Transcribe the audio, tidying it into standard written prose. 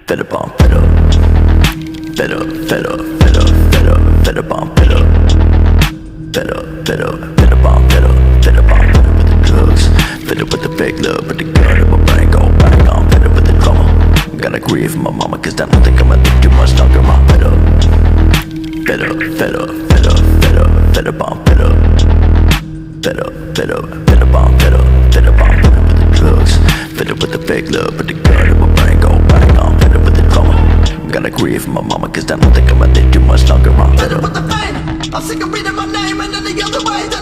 fed up on fed up, fed up, fed up, fed up, fed up, fed up on fed up, fed up, fed up, fed up on fed up, fed up on fed up with the drugs, fed up with the fake love, with the gun in my brain go bang on, fed up with the drama. Gotta grieve my mama, cause I don't think I'ma live too much longer. I'm fed up, fed up, fed up, fed up, fed up, fed up on fed up, fed up, fed up, fed up on fed up, fed up on fed up with the drugs, fed up with the fake love, with the gun in my brain go bang on, fed up with the drama. Gotta grieve my mama, cause I don't think I'ma live too much longer. I'm fed up with the pain, I'm sick of reading my name and any other way.